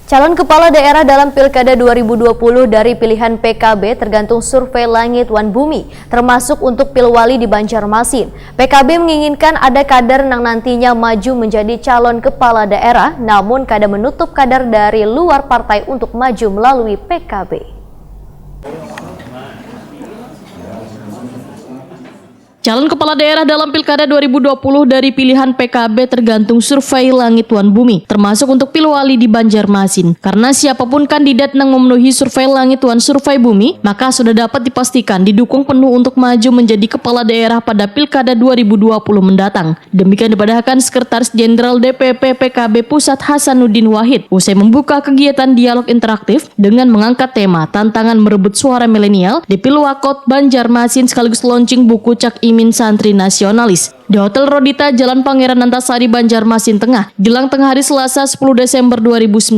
Calon kepala daerah dalam Pilkada 2020 dari pilihan PKB tergantung survei Langit Wan Bumi, termasuk untuk Pilwali di Banjarmasin. PKB menginginkan ada kader yang nantinya maju menjadi calon kepala daerah, namun kadang menutup kader dari luar partai untuk maju melalui PKB. Calon kepala daerah dalam Pilkada 2020 dari pilihan PKB tergantung survei Langit Wan Bumi, termasuk untuk Pilwali di Banjarmasin. Karena siapapun kandidat yang memenuhi survei Langit Wan Survei Bumi, maka sudah dapat dipastikan didukung penuh untuk maju menjadi kepala daerah pada Pilkada 2020 mendatang. Demikian dipadahkan Sekretaris Jenderal DPP PKB Pusat Hasanuddin Wahid usai membuka kegiatan dialog interaktif dengan mengangkat tema tantangan merebut suara milenial di Pilwakot Banjarmasin sekaligus launching buku Cak Imin Santri Nasionalis di Hotel Rodita Jalan Pangeran Antasari Banjarmasin Tengah, Gilang tengah hari Selasa 10 Desember 2019.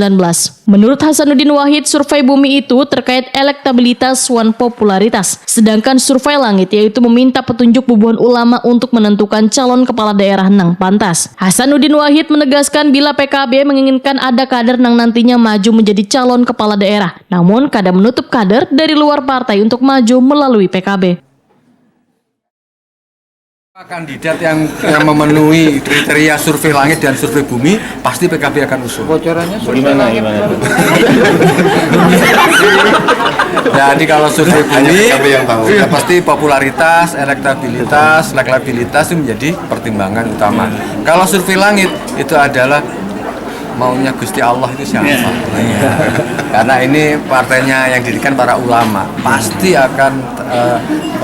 Menurut Hasanuddin Wahid, survei Bumi itu terkait elektabilitas wan popularitas, sedangkan survei Langit yaitu meminta petunjuk bubuhan ulama untuk menentukan calon kepala daerah nang pantas. Hasanuddin Wahid menegaskan bila PKB menginginkan ada kader nang nantinya maju menjadi calon kepala daerah, namun kadang menutup kader dari luar partai untuk maju melalui PKB. Kandidat yang memenuhi kriteria survei Langit dan survei Bumi pasti PKB akan usung. Bocorannya gimana? Jadi kalau survei Bumi ya pasti popularitas, elektabilitas itu menjadi pertimbangan utama. Kalau survei Langit itu adalah maunya Gusti Allah itu siapa? Ya. Karena ini partainya yang didirikan para ulama, pasti akan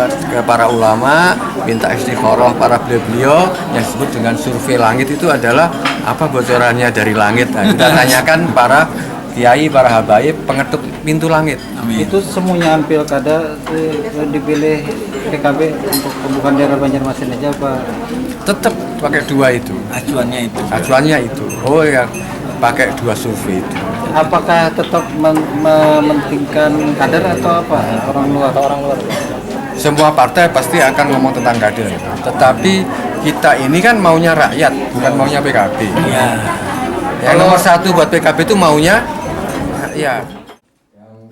ke para ulama minta istikharah para beliau yang disebut dengan survei Langit itu adalah apa bocorannya dari langit. Nah, kita tanyakan para kiai, para habaib, pengetuk pintu langit. Amin. Itu semuanya pilkada dipilih PKB untuk bukan daerah Banjarmasin aja apa? Tetap pakai dua itu. Acuannya itu. Oh ya, pakai dua survei itu. Apakah tetap mementingkan kader atau apa? Orang luar. Semua partai pasti akan ngomong tentang kader. Tetapi kita ini kan maunya rakyat, bukan maunya PKB. Ya. Yang nomor satu buat PKB itu maunya rakyat.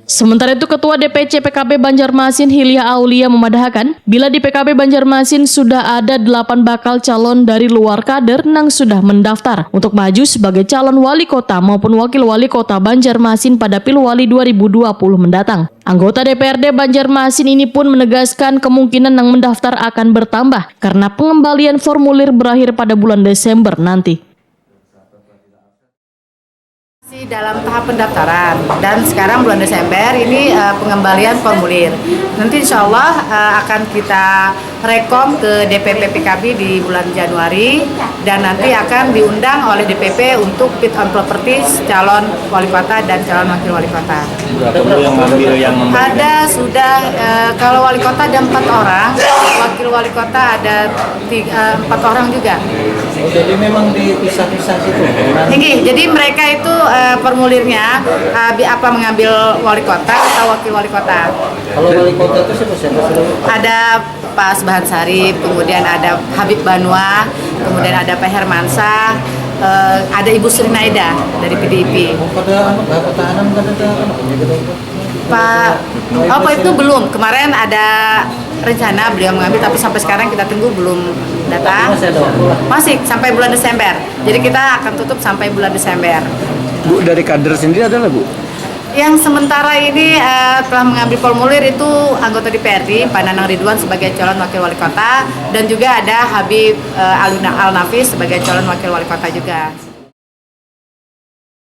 Sementara itu Ketua DPC PKB Banjarmasin Hilya Aulia memadahkan bila di PKB Banjarmasin sudah ada 8 bakal calon dari luar kader yang sudah mendaftar untuk maju sebagai calon wali kota maupun wakil wali kota Banjarmasin pada Pilwali 2020 mendatang. Anggota DPRD Banjarmasin ini pun menegaskan kemungkinan yang mendaftar akan bertambah karena pengembalian formulir berakhir pada bulan Desember nanti. Dalam tahap pendaftaran dan sekarang bulan Desember ini pengembalian formulir. Nanti insya Allah akan kita rekom ke DPP PKB di bulan Januari dan nanti akan diundang oleh DPP untuk fit on properties calon wali kota dan calon wakil wali kota. Ada sudah kalau wali kota ada 4 orang, wakil wali kota ada 4 orang juga. Jadi memang dipisah-pisah gitu. Jadi mereka itu formulirnya mengambil wali kota atau wakil wali kota. Kalau wali kota itu siapa? Ada Pak Asbahan Sarif, kemudian ada Habib Banua, kemudian ada Pak Hermansyah, ada Ibu Sri Naida dari PDIP. Pak itu belum. Kemarin ada rencana beliau mengambil, tapi sampai sekarang kita tunggu belum datang. Masih sampai bulan Desember. Jadi kita akan tutup sampai bulan Desember. Bu, dari kader sendiri adalah Bu? Yang sementara ini telah mengambil formulir itu anggota DPRD Pak Nanang Ridwan sebagai calon wakil wali kota dan juga ada Habib Al-Nafis sebagai calon wakil wali kota juga.